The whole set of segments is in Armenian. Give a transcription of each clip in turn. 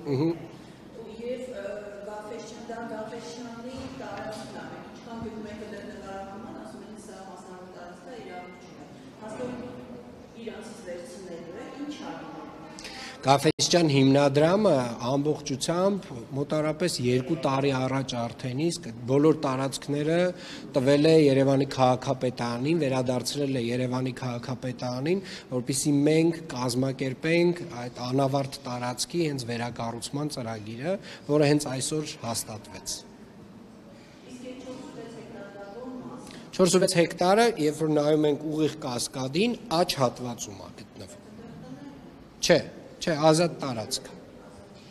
Եվ Գաֆէսյանի տարածքն է, ինչքան գտնում եք դեռ նկարահանման, ասում են սա մասնավոր տարածք է, իրավունք չունի։ Հաստատ իրանցից վերցնելու է, ինչ արվում։ Գաֆէսյան հիմնադրամը ամբողջությամբ մոտարապես 2 տարի առաջ արդեն իսկ բոլոր տարածքները տվել է Երևանի քաղաքապետարանին, վերադարձրել է Երևանի քաղաքապետարանին, որպեսզի մենք կազմակերպենք այդ անավարտ տարածքի հենց վերակառուցման ծրագիրը, որը հենց այսօր հաստատվեց։ 4.6 հեկտարը, երբ որ նայում ենք ուղիղ Կասկադին, աջ հատվածում է գտնվում։ Չէ, ազատ տարածք։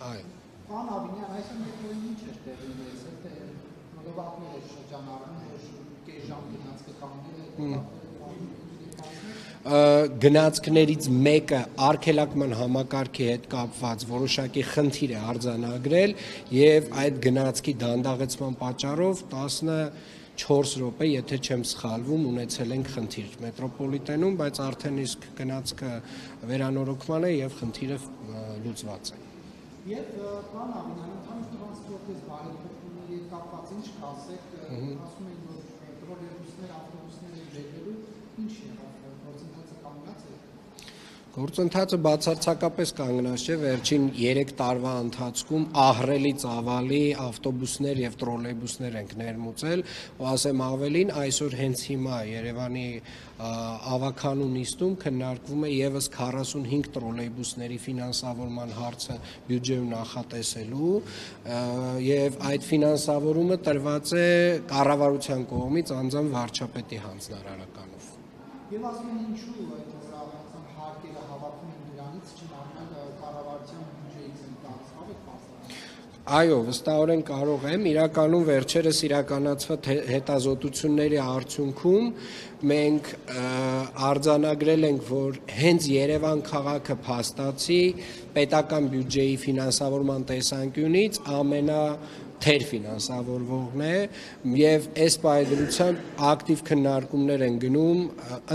Այո։ Պարոն Աբինյան, այսօր դեպքում ինչ էր տեղի ունեցել, թե նորովատներ շրջանառում, որ կես ժամ գնացքը կանգնել գնացքներից մեկը արգելակման համակարգի հետ կապված որոշակի խնդիր է արձանագրել եւ այդ գնացքի դանդաղեցման պատճառով 14 րոպե, եթե չեմ սխալվում, ունեցել ենք խնդիր մետրոպոլիտենում, բայց արդեն իսկ գնացքը վերանորոգման է եւ խնդիրը լուծված է։ Եվ պարոն Աբինյան, ընդհանուր տրանսպորտի բարեփոխումների հետ կապված ինչ կասեք, ասում են, որ տրոլեյբուսներ, ավտոբուսները բերելու ինչ եղավ, գործընթացը կանգնած է։ Գործընթացը բացարձակապես կանգնած չէ, վերջին 3 տարվա ընթացքում ահռելի ծավալի ավտոբուսներ եւ տրոլեյբուսներ ենք ներմուծել, ու ասեմ ավելին, այսօր հենց հիմա Երևանի ավականու նիստում քննարկվում է եւս 45 տրոլեյբուսների ֆինանսավորման հարցը բյուջեում նախատեսելու, եւ այդ ֆինանսավորումը տրված է կառավարության կողմից անձամբ վարչապետի հանձնարարականով։ Եվ ասում են ինչու այդ հարկերը հավաքում են դրանից չնայած կառավարության բյուջեից են տալիս, Այո, վստահորեն կարող եմ, իրականում վերջերս իրականացված հետազոտությունների արդյունքում մենք արձանագրել ենք, որ հենց Երևան քաղաքը փաստացի պետական բյուջեի ֆինանսավորման տեսանկյունից թեր ֆինանսավորվողն է եւ այս պայմանությամբ ակտիվ քննարկումներ են գնում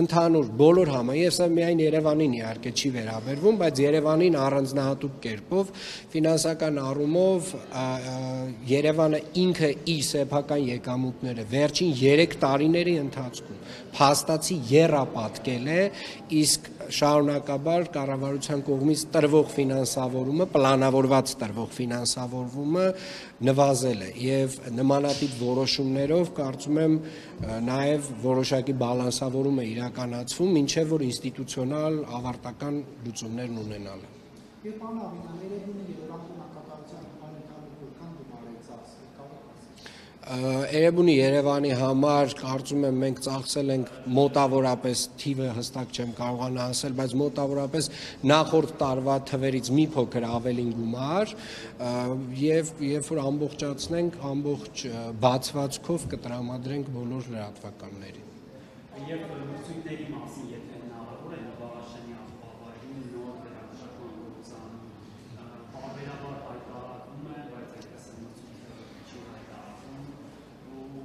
ընդհանուր բոլոր եւ սա միայն Երևանին իհարկե չի վերաբերվում, բայց Երևանին առանձնահատուկ կերպով ֆինանսական առումով Երևանը ինքը իր սեփական եկամուտները վերջին 3 տարիների ընթացքում փաստացի եռապատկել է, իսկ շարունակաբար կառավարության կողմից տրվող ֆինանսավորումը, պլանավորված տրվող ֆինանսավորումը նվազել է եւ նմանատիպ որոշումներով կարծում եմ նաեւ որոշակի բալանսավորում է իրականացվում, մինչեւ որ ինստիտուցիոնալ ավարտական լուծումներն ունենալը։ Եվ պարոն Աբինյան, Երևանի երևակայության համակարգը որքան գումար է ծախսել, կարող եք Երևանի Երևանի համար կարծում եմ մենք ծախսել ենք մոտավորապես թիվը հստակ չեմ կարողանա ասել, բայց մոտավորապես նախորդ տարվա թվերից մի փոքր ավելին գումար եւ երբ որ ամբողջացնենք ամբողջ բացվածքով կտրամադրենք բոլոր լրատվականներին։ Եվ լուծույթների մասին, եթե հնարավոր է նվարաշենի աղբավայրում նոր վերամշակման գործան բարբերաբար հայտարարվում է, բայց այդպես է լուծույթը չի հայտարարվում ու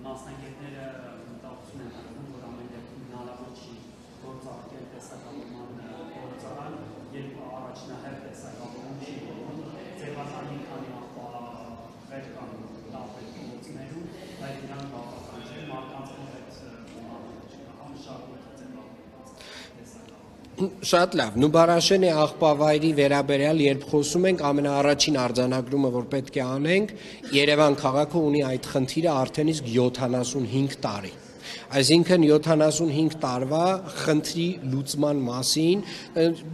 մասնագետները մտածում են հայտնում, որ ամեն դեպքում հնարավոր չի գործարկել տեսակավորման գործարան, երբ առաջնահերթ տեսակավորում չի եղել, ձևականի քանի աղբավայր կան տարբեր գործներում, բայց դրանք բավական չէ, մարդկանց Շատ լավ, Նուբարաշենի աղբավայրի վերաբերյալ երբ խոսում ենք, ամենաառաջին արձանագրումը, որ պետք է անենք, Երևան քաղաքը ունի այդ խնդիրը արդեն իսկ 75 տարի։ Այսինքն 75 տարվա խնդրի լուծման մասին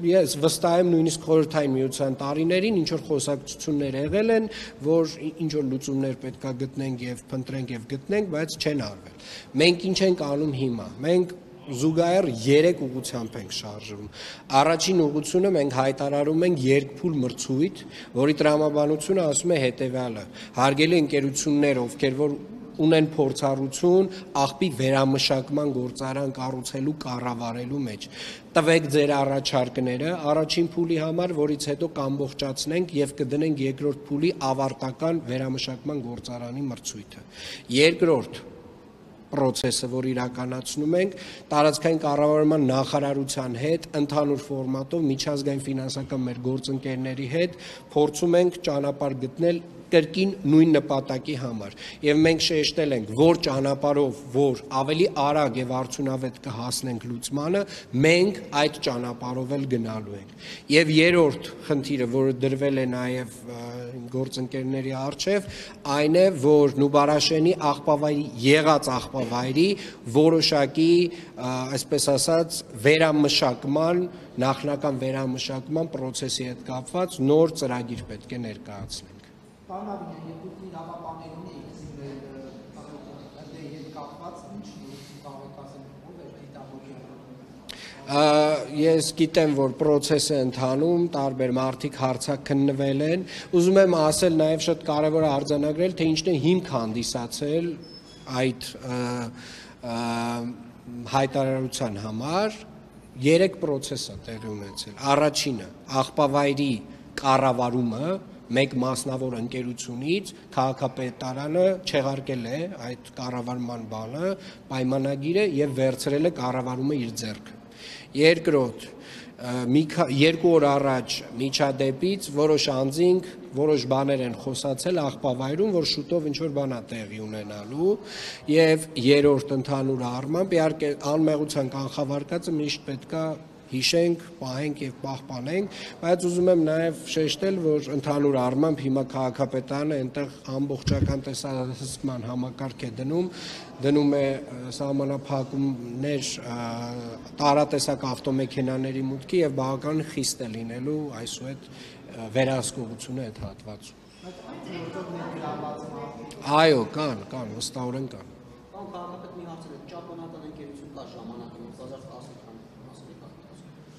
ես վստահ եմ նույնիսկ խորհրդային միության տարիներին ինչ որ խոսակցություններ եղել են, որ ինչ որ լուծումներ պետքա գտնենք եւ փնտրենք եւ գտնենք, բայց չեն արվել։ Մենք ինչ ենք անում հիմա։ Մենք զուգահեռ 3 ուղղությամբ ենք շարժվում։ Առաջին ուղղությունը մենք հայտարարում ենք երկփուլ մրցույթ, որի տրամաբանությունը ասում է հետեւյալը. հարգելի ընկերություններ, ովքեր որ ունեն փորձառություն աղբի վերամշակման գործարան կառուցելու կառավարելու մեջ, տվեք ձեր առաջարկները առաջին փուլի համար, որից հետո կամբողջացնենք եւ կդնենք երկրորդ փուլի ավարտական վերամշակման գործարանի մրցույթը։ Երկրորդ process-ը, որ իրականացնում ենք, տարածքային կառավարման նախարարության հետ ընդհանուր ֆորմատով միջազգային ֆինանսական մեր գործընկերների հետ փորձում ենք ճանապարհ գտնել կրկին նույն նպատակի համար եւ մենք շեշտել ենք որ ճանապարհով որ ավելի արագ եւ արդյունավետ կհասնենք լուծմանը մենք այդ ճանապարհով էլ գնալու ենք եւ երրորդ խնդիրը որը դրվել է նաեւ գործընկերների առջեւ այն է որ Նուբարաշենի աղբավայրի եղած աղբավայրի որոշակի այսպես ասած վերամշակման նախնական վերամշակման process-ի հետ կապված նոր ծրագիր պետք է ներկայացնենք Պարոն Աբինյան, երբ դուք իրավապահներուն եք զինվել հետ կապված, ինչ կարող եք ասել, ով է դիտավորյալը։ Ես գիտեմ, որ process-ը ընթանում, տարբեր մարդիկ հարցաքննվել են, ուզում եմ ասել նաև շատ կարևոր է արձանագրել, թե ինչն է հիմք հանդիսացել այդ հայտարարության համար 3 process-ը տեղի ունեցել։ Առաջինը աղբավայրի կառավարումը մեկ մասնավոր ընկերությունից քաղաքապետարանը չեղարկել է այդ կառավարման բանը, պայմանագիրը եւ վերցրել է կառավարումը իր ձեռքը։ Երկրորդ, երկու օր առաջ միջադեպից որոշ անձինք որոշ բաներ են խոսացել աղբավայրում, որ շուտով ինչ-որ բան է տեղի ունենալու եւ երրորդ ընդհանուր առմամբ իհարկե անմեղության կանխավարկածը միշտ պետքա հիշենք, պահենք եւ պահպանենք, բայց ուզում եմ նաեւ շեշտել, որ ընդհանուր առմամբ հիմա քաղաքապետարանը այնտեղ ամբողջական տեսահսկման համակարգ է դնում է սահմանափակումներ տարատեսակ ավտոմեքենաների մուտքի եւ բավականին խիստ է լինելու այսուհետ վերահսկողությունը այդ հատվածում։ Այո, կան, վստահորեն կան։ Պարոն քաղաքապետ, մի հարց է, ճապոնական ընկերություն կա ժամանակը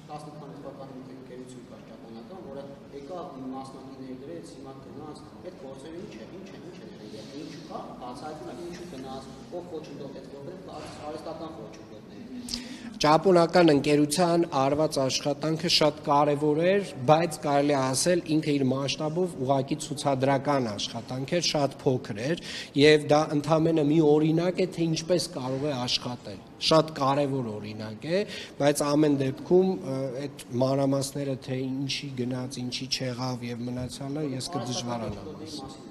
2010 թվականին ընկերություն կար ճապոնական, որը եկավ մասնակիցների դրեց, հիմա գնաց, այդ գործերը ինչ է ներել, ինչու կա, բացահայտվում է ինչու գնաց, ով խոչընդոտ այդ գործերը, արհեստական խոչընդոտներ։ Ճապոնական ընկերության արված աշխատանքը շատ կարևոր էր, բայց կարելի է ասել ինքը իր մասշտաբով ուղղակի ցուցադրական աշխատանք էր, շատ փոքր էր եւ դա ընդամենը մի օրինակ է, թե ինչպես կարող է աշխատել։ Շատ կարևոր օրինակ է, բայց ամեն դեպքում այդ մանրամասները թե ինչի գնաց, ինչի չեղավ եւ մնացյալը ես կդժվարանամ ասել։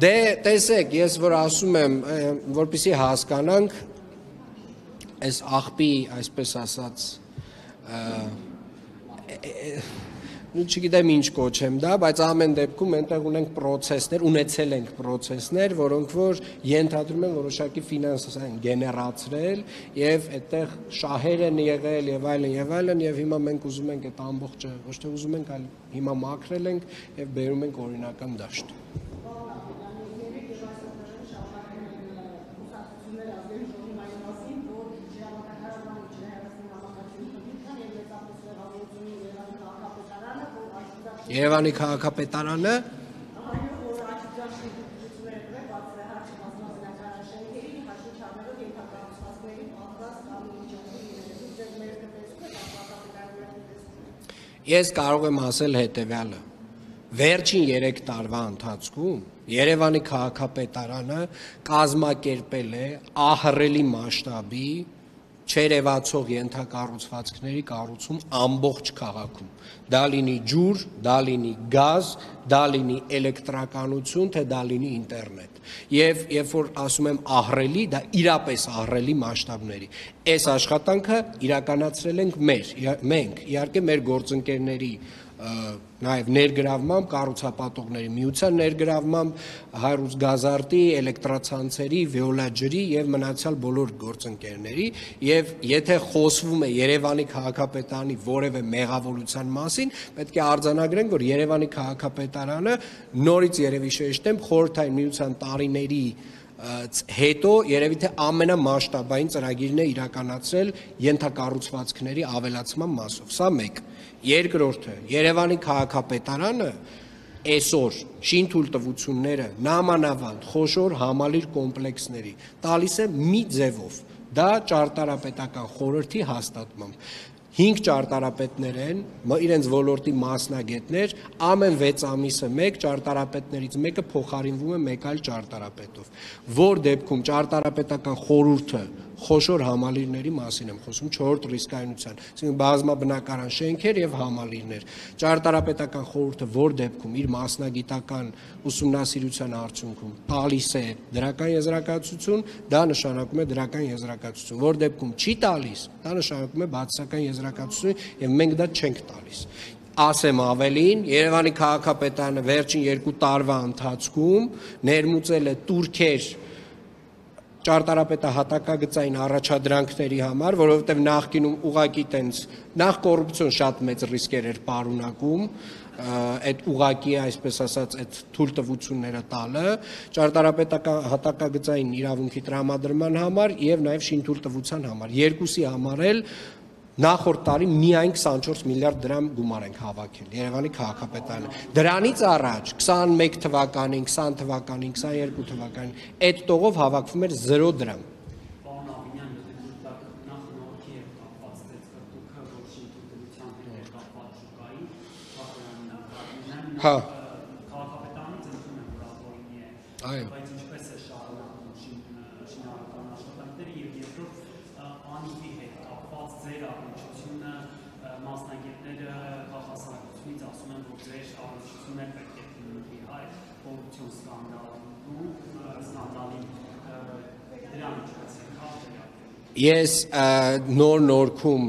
Դե տեսեք, ես որ ասում եմ, որպեսզի հասկանանք այս աղբի, այսպես ասած, չգիտեմ ինչ կոչեմ դա, բայց ամեն դեպքում այնտեղ ունեցել ենք պրոցեսներ, որոնք որ ենթադրում են որոշակի ֆինանս են գեներացրել եւ այդտեղ շահեր են եղել եւ այլն եւ հիմա մենք ուզում ենք այդ ամբողջը ոչ թե ուզում ենք, այլ հիմա մաքրել ենք եւ բերում ենք օրինական դաշտ։ Երևանի քաղաքապետարանը Ես կարող եմ ասել հետևյալը Վերջին 3 տարվա ընթացքում Երևանի քաղաքապետարանը կազմակերպել է ահռելի մասշտաբի չերևացող ենթակառուցվածքների կառուցում ամբողջ քաղաքում։ Դա լինի ջուր, դա լինի գազ, դա լինի էլեկտրականություն, թե դա լինի ինտերնետ։ Եվ երբ որ ասում եմ ահռելի, դա իրապես ահռելի մասշտաբների։ Այս աշխատանքը իրականացրել ենք մենք, իհարկե մեր գործընկերների նաև ներգրավմամբ կառուցապատողների միության ներգրավմամբ Հայրուց գազարտի, էլեկտրացանցերի, վիոլաջրի եւ մնացյալ բոլոր գործընկերների եւ եթե խոսվում է Երևանի քաղաքապետարանի որևէ մեղավորության մասին, պետք է արձանագրենք, որ Երևանի քաղաքապետարանը նորից երևի շեշտեմ խորհրդային միության տարիների հետո երևի թե ամենամասշտաբային ծրագիրն է իրականացրել ենթակառուցվածքների ավելացման մասով։ Սա մեկ։ Երկրորդը, Երևանի քաղաքապետարանը այսօր շինթույլտվությունները նամանավանդ խոշոր համալիր կոմպլեքսների տալիս է մի ձևով, դա ճարտարապետական խորհրդի հաստատմամբ։ 5 ճարտարապետներ են, իրենց ոլորտի մասնագետներ, ամեն 6 ամիսը մեկ ճարտարապետներից մեկը փոխարինվում է մեկ այլ ճարտարապետով, որ դեպքում ճարտարապետական խորհուրդը խոշոր համալիրների մասին եմ խոսում, 4-րդ ռիսկայնության, այսինքն բազմաբնակարան շենքեր եւ համալիրներ։ Ճարտարապետական խորհուրդը որ դեպքում իր մասնագիտական ուսումնասիրության արդյունքում տալիս է դրական եզրակացություն, դա նշանակում է դրական եզրակացություն, որ դեպքում չի տալիս, դա նշանակում է բացասական եզրակացություն եւ մենք դա չենք տալիս։ Ասեմ ավելին, Երևանի քաղաքապետարանը վերջին 2 տարվա ընթացքում ներմուծել է турքեր ճարտարապետահատակագծային առաջադրանքների համար, որովհետև նախկինում ուղղակի տենց նախ կոռուպցիոն շատ մեծ ռիսկեր էր պարունակում, այդ ուղղակի այսպես ասած այդ թույլտվությունները տալը, ճարտարապետական հատակագծային իրավունքի տրամադրման համար եւ նաեւ շինթույլտվության համար, երկուսի համար էլ նախորդ տարի միայն 24 միլիարդ դրամ գումար ենք հավաքել Երևանի քաղաքապետարանը։ Դրանից առաջ 21 թվականին, 20 թվականին, 22 թվականին այդ տողով հավաքվում էր 0 դրամ։ Պարոն Աբինյան, նախ նորքի հետ կապված դեպքը, որ շինթույլտվության հետ կապված շուկային, հա, քաղաքապետարանից ընդունում եմ ռապորտի է, բայց ինչպես է շարունակում շինարարական աշխատանքները եւ երկրորդ անիվի հետ կապված ձեր առնչությունը մասնագետները քաղաքասարությունից ասում են, որ ձեր առնչությունը պետք է դիմի հայ կոռուպցիոն սկանդալի դրան ինչպես է քաղաքապետարանը։ Ես նոր նորքում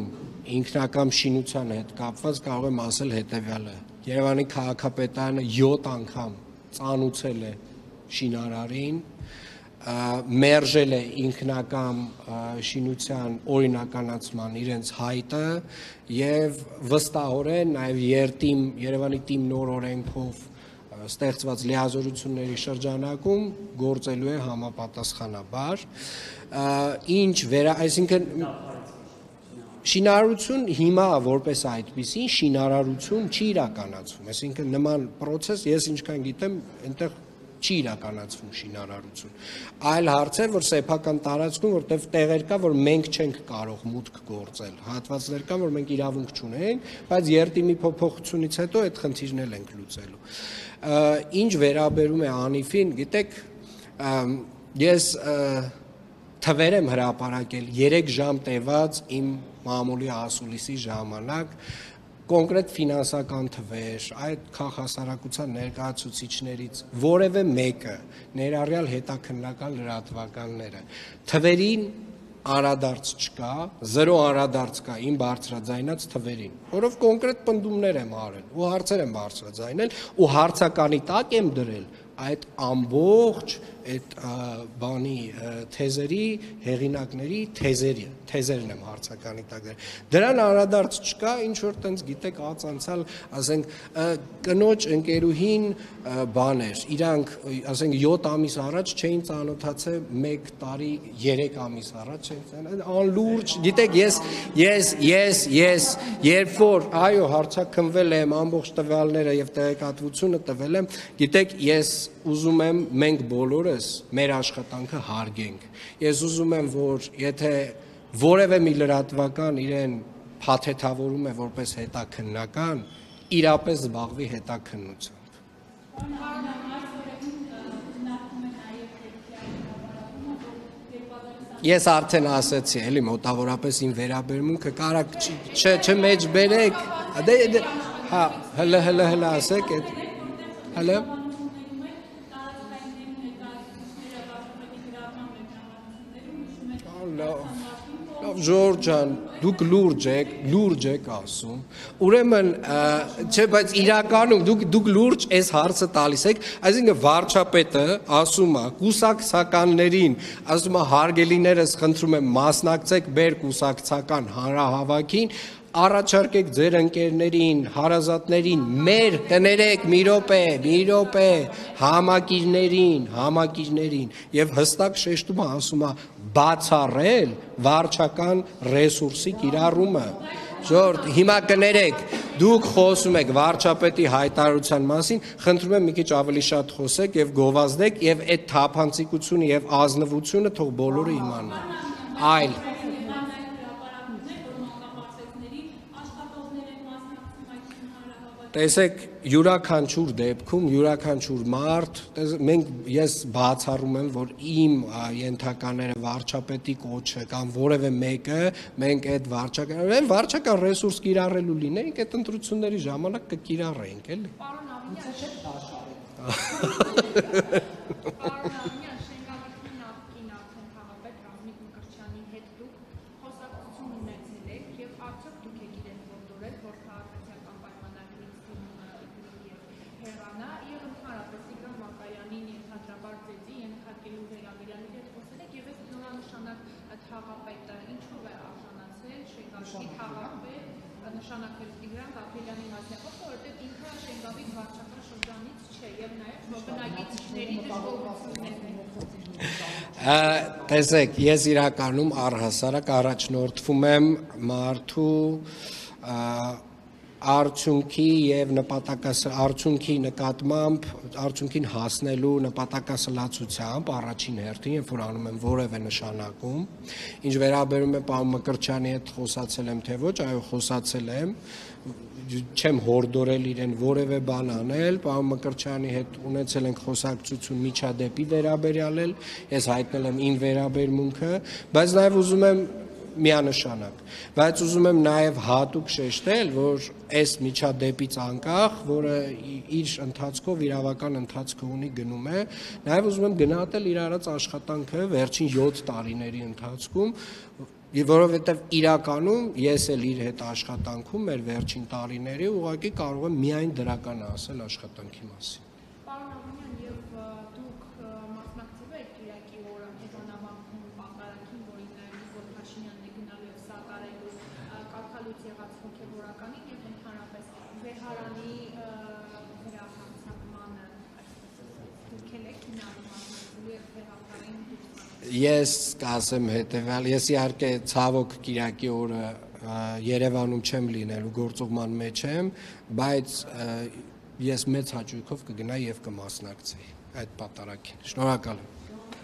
ինքնակամ շինության հետ կապված կարող եմ ասել հետևյալը. Երևանի քաղաքապետարանը 7 անգամ ծանուցել է շինարարին, մերժել է ինքնակամ շինության օրինականացման իրենց հայտը եւ վստահորեն նաեւ Երևանի թիմ նոր օրենքով ստեղծված լիազորությունների շրջանակում գործելու է համապատասխանաբար, այսինքն շինարարություն հիմա որպես այդպիսին շինարարություն չի իրականացվում, այսինքն նման process ես ինչքան գիտեմ այնտեղ չի իրականացվում շինարարություն։ Այլ հարց է, որ սեփական տարածքում, որտեղ տեղեր կա, որ մենք չենք կարող մուտք գործել, հատվածներ կան, որ մենք իրավունք չունենք, բայց երթիմի փոփոխությունից հետո այդ խնդիրն ենք լուծելու։ Ինչ վերաբերում է անիվին, գիտեք, ես թվեր եմ հրապարակել 3 ժամ տևած իմ մամուլի ասուլիսի ժամանակ կոնկրետ ֆինանսական թվեր, այդ քաղաքասարակության ներկայացուցիչներից որևէ մեկը ներառյալ հետաքննական լրատվականները թվերին անդրադարձ չկա, 0 անդրադարձ կա իմ բարձրաձայնած թվերին, որով կոնկրետ պնդումներ եմ արել ու հարցեր եմ բարձրաձայնել ու հարցականի տակ եմ դրել այդ ամբողջ այդ բանի թեզերի հեղինակների թեզերն եմ հարցականի տակ դրել։ Դրան անդրադարձ չկա, ինչ որ տենց գիտեք ածանցալ, ասենք կնոջ ընկերուհին բաներ, իրանք ասենք 7 ամիս առաջ չէին ծանոթացել 1 տարի 3 ամիս առաջ չէին անլուրջ, գիտեք ես երբ որ այո հարցակնվել եմ ամբողջ տվյալները եւ տեղեկատվությունը տվել եմ, գիտեք ես ուզում եմ մենք բոլորս մեր աշխատանքը հարգենք։ Ես ուզում եմ, որ եթե որևէ մի լրատվական իրեն փաթեթավորում է որպես հետաքննական, իրապես զբաղվի հետաքննությամբ։ Ես արդեն ասացի, էլի մոտավորապես իմ վերաբերմունքը կարակ չմեջ բերեք, հա, հլը ասեք, հլը Ժորժ ջան, դուք լուրջ եք ասում։ Ուրեմն, չէ, բայց իրականում դուք լուրջ այս հարցը տալիս եք, այսինքն վարչապետը ասում է կուսակցականներին, ասում է հարգելիներս խնդրում եմ մասնակցեք մեր կուսակցական հանրահավաքին, առաջարկեք ձեր ընկերներին, հարազատներին, մեր կներեք մի րոպե, համակիրներին եւ հստակ շեշտում ասում է բացառել վարչական ռեսուրսի կիրառումը։ Ժորժ, հիմա կներեք, դուք խոսում եք վարչապետի հայտարարության մասին, խնդրում եմ մի քիչ ավելի շատ խոսեք եւ գովազդեք եւ այդ թափանցիկությունը եւ ազնվությունը թող բոլորը իմանան։ Այլ Տեսեք, յուրաքանչյուր դեպքում, յուրաքանչյուր մարդ, ես բացառում եմ, որ իմ ենթակաները վարչապետի կոչը կամ որևէ մեկը, մենք այդ վարչական ռեսուրս կիրառելու լինեինք, այդ ընտրությունների ժամանակ կկիրառեինք, էլի։ Պարոն Ավինյան, Շենգավիթի նախկին արդեն քաղաքապետ Ռազմիկ Մկրտչյանի հետ դուք խոսակցություն ունեցել եք եւ արդյոք դուք եք իրեն ողջորել, որ քաղաքացիական պայմանագրից հեռանա եւ ընդհանրապես Տիգրան Մակայանին ենթադրաբար ծեծի ենթարկելու վերաբերյալ հետ խոսել եք եւ այս նորանշանակ քաղաքապետը ինչով է արժանացել Շենգավիթի քաղաքապետ նշանակվել Տիգրան Գաբրիելյանի մասնակցով, որովհետեւ ինքը Շենգավիթ վարչական շրջանից չէ եւ նաեւ բնակիչների դժգոհություններ ունի։ Տեսեք, ես իրականում առհասարակ առաջնորդվում եմ մարդու արդյունքի եւ արդյունքի նկատմամբ արդյունքին հասնելու նպատակասլացությամբ առաջին հերթին, երբ որ անում եմ որևէ նշանակում, ինչ վերաբերում է պարոն Մկրտչյանի հետ խոսացել եմ թե ոչ, այո, խոսացել եմ, չեմ հորդորել իրեն որևէ բան անել, պարոն Մկրտչյանի հետ ունեցել ենք խոսակցություն միջադեպի վերաբերյալ, ես հայտնել եմ իմ վերաբերմունքը, բայց նաեւ ուզում եմ միանշանակ, բայց ուզում եմ նաև հատուկ շեշտել, որ այս միջադեպից անկախ, որը իր ընթացքով իրավական ընթացքը ունի գնում է, նաև ուզում եմ գնահատել իր արած աշխատանքը վերջին 7 տարիների ընթացքում, որովհետև իրականում ես էլ իր հետ աշխատանքում մեր վերջին տարիների ուղղակի կարող եմ միայն դրական ասել աշխատանքի մասին։ Պարոն Ավինյան, եւ դուք մասնակցել եք Կիրակի օրը հետանավակում պահպարակին, որին Նիկոլ Փաշինյանն է գնալու եւ սատարելու կարգալույց եղած հոգեվորականին եւ ընդհանրապես Վեհարանի վերահարձակմանը դուք եք մասնակցելու եւ Վեհարային Ես կասեմ հետևյալ, ես իհարկե ցավոք Կիրակի օրը Երևանում չեմ լինելու, գործուղման մեջ եմ, բայց ես մեծ հաճույքով կգնայի եւ կմասնակցեի այդ պատարագին։ Շնորհակալ եմ։